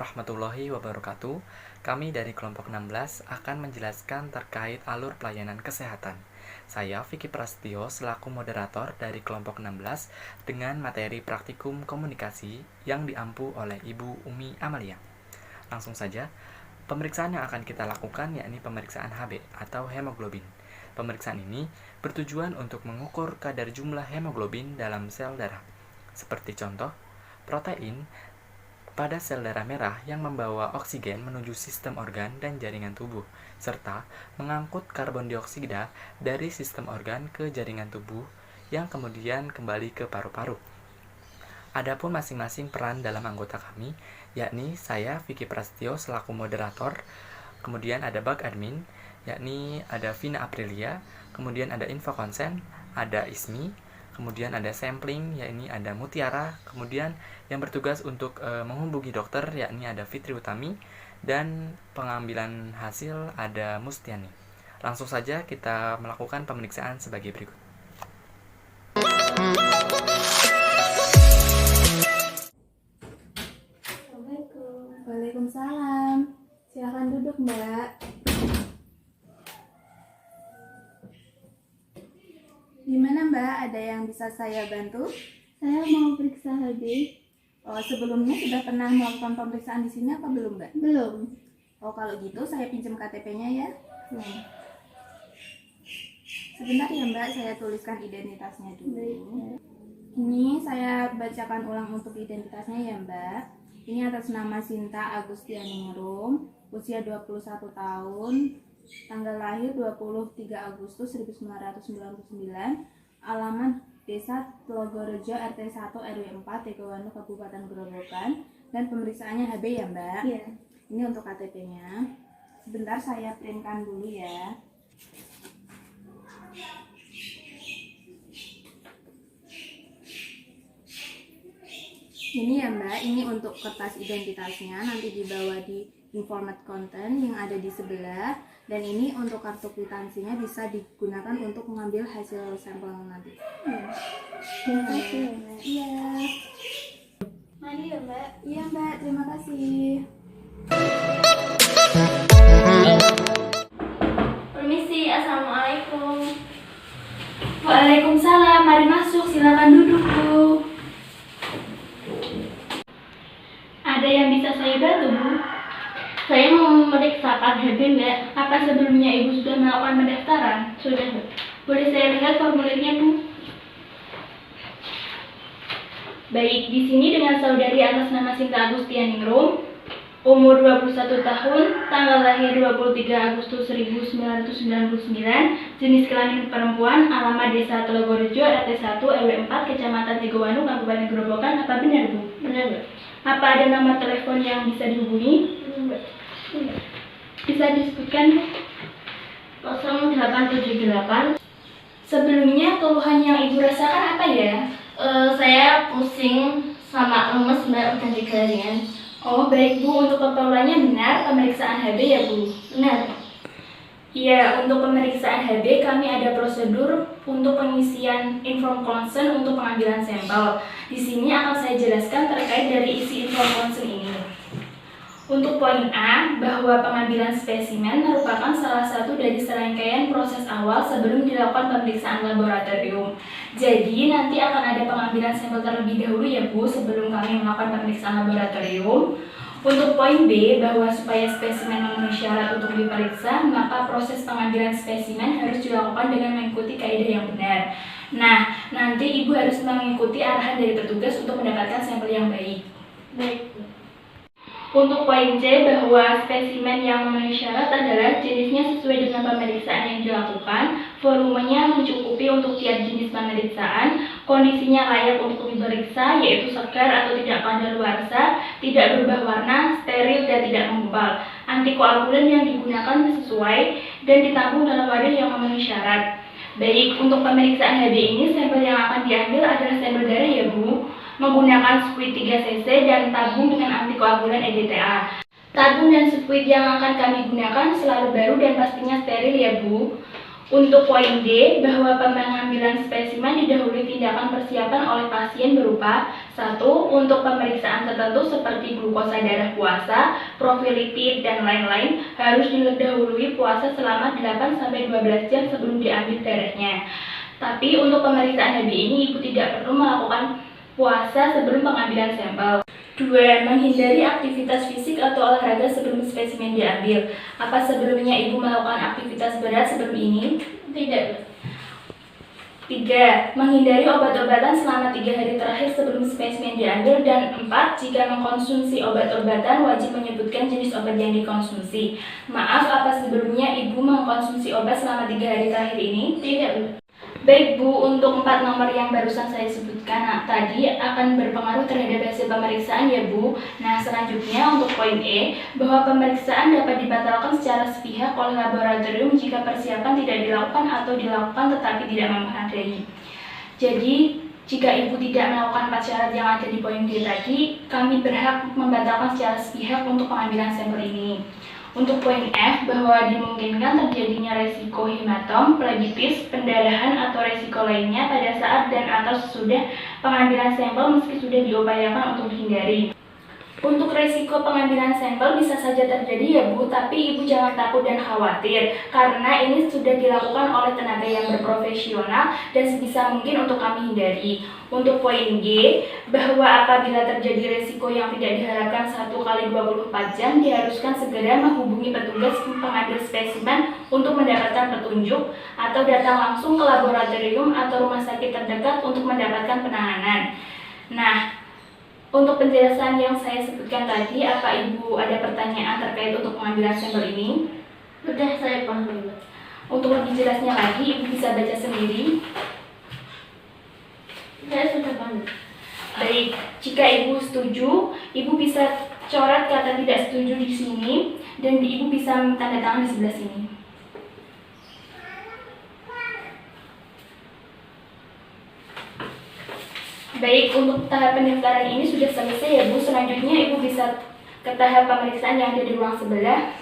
warahmatullahi wabarakatuh. Kami dari kelompok 16 akan menjelaskan terkait alur pelayanan kesehatan. Saya Vicky Prastio selaku moderator dari kelompok 16 dengan materi praktikum komunikasi yang diampu oleh Ibu Umi Amalia. Langsung saja, pemeriksaan yang akan kita lakukan yakni pemeriksaan HB atau hemoglobin. Pemeriksaan ini bertujuan untuk mengukur kadar jumlah hemoglobin dalam sel darah. Seperti contoh, protein pada sel darah merah yang membawa oksigen menuju sistem organ dan jaringan tubuh, serta mengangkut karbon dioksida dari sistem organ ke jaringan tubuh yang kemudian kembali ke paru-paru. Adapun masing-masing peran dalam anggota kami, yakni saya Vicky Prastio selaku moderator, kemudian ada bug admin, yakni ada Vina Aprilia, kemudian ada info konsen, ada Ismi, kemudian ada sampling, yakni ada Mutiara, kemudian yang bertugas untuk menghubungi dokter, yakni ada Fitri Utami, dan pengambilan hasil ada Mustiani. Langsung saja kita melakukan pemeriksaan sebagai berikut. Assalamualaikum. Waalaikumsalam. Silakan duduk, Mbak. Gimana, Mbak? Ada yang bisa saya bantu? Saya mau periksa HB. Oh, sebelumnya sudah pernah melakukan pemeriksaan di sini apa belum, Mbak? Belum. Oh, kalau gitu saya pinjam KTP-nya ya. Ya. Sebentar ya, Mbak, saya tuliskan identitasnya dulu. Baik, ya. Ini saya bacakan ulang untuk identitasnya ya, Mbak. Ini atas nama Sinta Agustianingrum, usia 21 tahun, tanggal lahir 23 Agustus 1999, alamat Desa Telogorejo RT 1 RW 4 Tegowanu Kabupaten Grobogan, dan pemeriksaannya HB ya, Mbak. Iya. Ini untuk KTP-nya. Sebentar saya printkan dulu ya. Ini ya, Mbak, ini untuk kertas identitasnya, nanti dibawa di informat content yang ada di sebelah, dan ini untuk kartu kwitansinya bisa digunakan untuk mengambil hasil sampel nanti. Terima kasih ya, Mbak. Iya. Mari ya, Mbak. Iya, Mbak, terima kasih. Permisi, Assalamualaikum. Waalaikumsalam, mari masuk, silakan duduk Bu. Ada yang bisa saya bantu Bu? Saya mau memeriksakan HB, Mbak. Apa sebelumnya Ibu sudah melakukan pendaftaran? Sudah, Mbak. Boleh saya lihat formulirnya Bu? Baik, di sini dengan saudari atas nama Sinta Agustianingrum, umur 21 tahun, tanggal lahir 23 Agustus 1999, jenis kelamin perempuan, alamat Desa Telogorejo RT 1 RW 4 Kecamatan Tegowanu Kabupaten Grobogan. Apa benar Bu? Benar, Mbak. Apa ada nomor telepon yang bisa dihubungi? Mbak. Bisa disebutkan Bu? 0878. Sebelumnya keluhan yang Ibu rasakan apa ya? Saya pusing sama lemes, Mbak, udah 3 harian. Oh baik Bu, untuk keperluannya benar pemeriksaan HB ya Bu? Benar. Iya, untuk pemeriksaan HB kami ada prosedur untuk pengisian inform consent untuk pengambilan sampel. Di sini akan saya jelaskan terkait dari isi inform consent ini. Untuk poin A, bahwa pengambilan spesimen merupakan salah satu dari serangkaian proses awal sebelum dilakukan pemeriksaan laboratorium. Jadi nanti akan ada pengambilan sampel terlebih dahulu ya Bu sebelum kami melakukan pemeriksaan laboratorium. Untuk poin B, bahwa supaya spesimen memenuhi syarat untuk diperiksa, maka proses pengambilan spesimen harus dilakukan dengan mengikuti kaidah yang benar. Nah, nanti Ibu harus mengikuti arahan dari petugas untuk mendapatkan sampel yang baik. Baik. Untuk poin C, bahwa spesimen yang memenuhi syarat adalah jenisnya sesuai dengan pemeriksaan yang dilakukan, volumenya mencukupi untuk tiap jenis pemeriksaan, kondisinya layak untuk diperiksa, yaitu segar atau tidak kadaluarsa, tidak berubah warna, steril dan tidak menggumpal, antikoagulan yang digunakan sesuai, dan ditampung dalam wadah yang memenuhi syarat. Baik, untuk pemeriksaan HB ini, sampel yang akan diambil adalah sampel darah ya Bu, menggunakan squid 3 cc dan tabung dengan antikoagulan EDTA. Tabung dan squid yang akan kami gunakan selalu baru dan pastinya steril ya Bu. Untuk poin D, bahwa pengambilan spesimen didahului tindakan persiapan oleh pasien berupa 1. Untuk pemeriksaan tertentu seperti glukosa darah puasa, profil lipid, dan lain-lain harus didahului puasa selama 8-12 jam sebelum diambil darahnya. Tapi untuk pemeriksaan HB ini ibu tidak perlu melakukan puasa sebelum pengambilan sampel. 2. Menghindari aktivitas fisik atau olahraga sebelum spesimen diambil. Apa sebelumnya ibu melakukan aktivitas berat sebelum ini? Tidak. 3. Menghindari obat-obatan selama 3 hari terakhir sebelum spesimen diambil. Dan 4. Jika mengkonsumsi obat-obatan, wajib menyebutkan jenis obat yang dikonsumsi. Maaf, apa sebelumnya ibu mengkonsumsi obat selama 3 hari terakhir ini? Tidak. Baik Bu, untuk 4 nomor yang barusan saya sebutkan tadi akan berpengaruh terhadap hasil pemeriksaan ya Bu. Nah selanjutnya untuk poin E, bahwa pemeriksaan dapat dibatalkan secara sepihak oleh laboratorium jika persiapan tidak dilakukan atau dilakukan tetapi tidak memadai. Jadi jika Ibu tidak melakukan 4 syarat yang ada di poin D tadi, kami berhak membatalkan secara sepihak untuk pengambilan sampel ini. Untuk poin F, bahwa dimungkinkan terjadinya resiko hematom, plebitis, pendarahan, atau resiko lainnya pada saat dan atau sesudah pengambilan sampel meski sudah diupayakan untuk dihindari. Untuk resiko pengambilan sampel bisa saja terjadi ya Bu, tapi Ibu jangan takut dan khawatir karena ini sudah dilakukan oleh tenaga yang berprofesional dan sebisa mungkin untuk kami hindari. Untuk poin G, bahwa apabila terjadi resiko yang tidak diharapkan 1x24 jam diharuskan segera menghubungi petugas pengambil spesimen untuk mendapatkan petunjuk atau datang langsung ke laboratorium atau rumah sakit terdekat untuk mendapatkan penanganan. Nah, untuk penjelasan yang saya sebutkan tadi, apa Ibu ada pertanyaan terkait untuk pengambilan sampel ini? Sudah saya paham. Untuk lebih jelasnya lagi, Ibu bisa baca sendiri. Saya sudah paham. Baik, jika Ibu setuju, Ibu bisa coret kata tidak setuju di sini, dan Ibu bisa tanda tangan di sebelah sini. Baik, untuk tahap pendaftaran ini sudah selesai ya Bu. Selanjutnya Ibu bisa ke tahap pemeriksaan yang ada di ruang sebelah.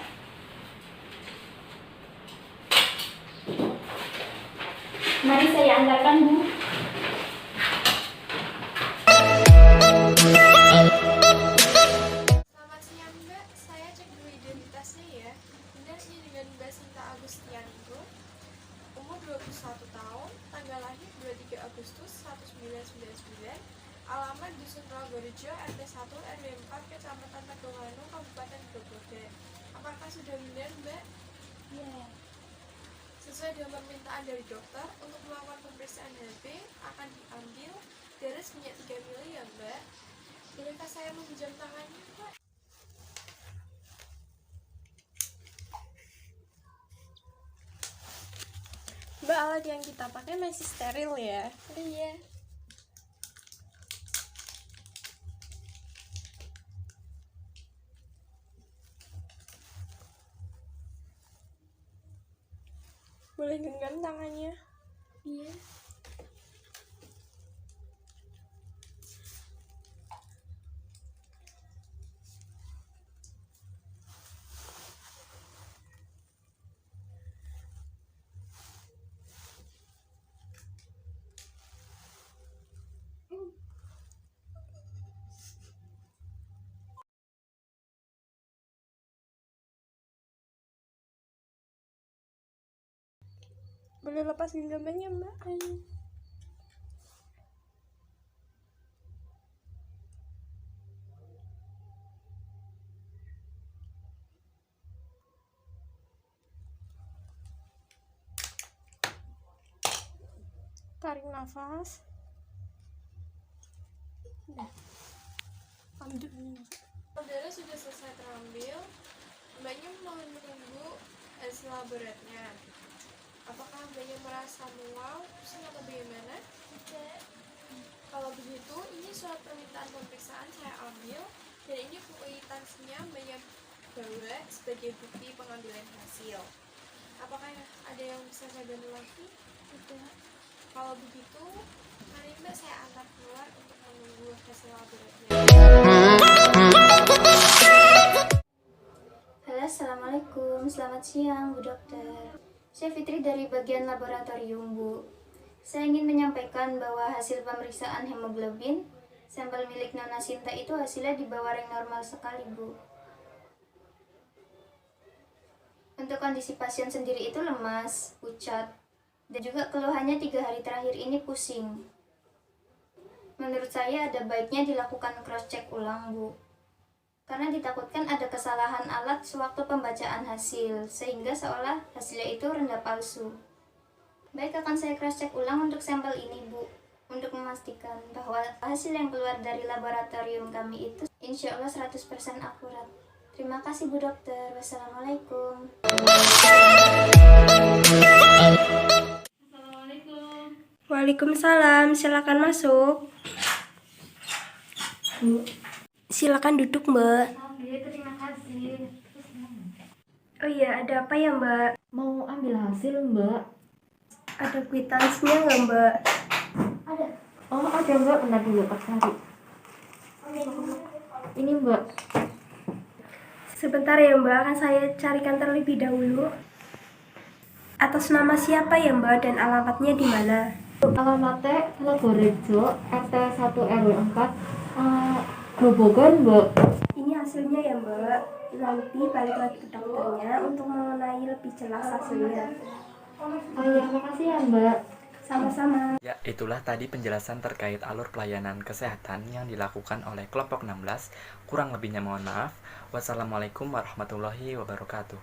Mari saya antarkan Bu. Selamat siang Mbak, saya cek dulu identitasnya ya. Benar ini dengan Mbak Sinta Agustianingrum, umur 21 tahun, tanggal lahir 23 Agustus 1999, alamat Dusun Ragorejo, RT 1 RW 4, Kecamatan Tegowanu, Kabupaten Grobogan. Apakah sudah benar Mbak? Iya. Sesuai dengan permintaan dari dokter, untuk melakukan pemeriksaan HB akan diambil darah sebanyak 3 ml ya Mbak. Bolehkah saya meminjam tangannya Mbak? Mbak, alat yang kita pakai masih steril ya? Iya. Boleh genggam tangannya? Iya. Boleh lepas genggamannya Mbak? Tarik nafas. Udah. Ambil ini. Darah sudah selesai terambil. Mbaknya mohon menunggu hasil laboratnya. Apakah Mbaknya merasa mual, pusing atau bagaimana? Tidak. Kalau begitu, ini surat permintaan pemeriksaan saya ambil dan ini kwitansinya Mbaknya bawa sebagai bukti pengambilan hasil. Apakah ada yang bisa saya bantu lagi? Tidak. Kalau begitu, mari Mbak saya antar keluar untuk menunggu hasil laboratnya. Halo, assalamualaikum. Selamat siang, Bu Dokter. Saya Fitri dari bagian laboratorium, Bu. Saya ingin menyampaikan bahwa hasil pemeriksaan hemoglobin sampel milik Nona Sinta itu hasilnya di bawah rank normal sekali, Bu. Untuk kondisi pasien sendiri itu lemas, pucat, dan juga keluhannya 3 hari terakhir ini pusing. Menurut saya ada baiknya dilakukan cross-check ulang, Bu. Karena ditakutkan ada kesalahan alat sewaktu pembacaan hasil, sehingga seolah hasilnya itu rendah palsu. Baik, akan saya cross-check ulang untuk sampel ini, Bu, untuk memastikan bahwa hasil yang keluar dari laboratorium kami itu insya Allah 100% akurat. Terima kasih, Bu Dokter. Wassalamualaikum. Waalaikumsalam, silakan masuk. Silakan duduk, Mbak. Terima kasih. Oh iya, ada apa ya, Mbak? Mau ambil hasil, Mbak? Ada kwitansinya nggak, Mbak? Ada. Oh, ada, Mbak. Bentar dulu, Pak cari. Ini, Mbak. Sebentar ya, Mbak, akan saya carikan terlebih dahulu. Atas nama siapa ya, Mbak, dan alamatnya di mana? Alamatnya Laborejo, RT 1 RW 4, Grobogan, Mbak. Ini hasilnya ya, Mbak. Nanti balik lagi ke dokternya untuk mengenai lebih jelas hasilnya. Oh iya, makasih ya, Mbak. Sama-sama. Ya, itulah tadi penjelasan terkait alur pelayanan kesehatan yang dilakukan oleh kelompok 16. Kurang lebihnya mohon maaf. Wassalamualaikum warahmatullahi wabarakatuh.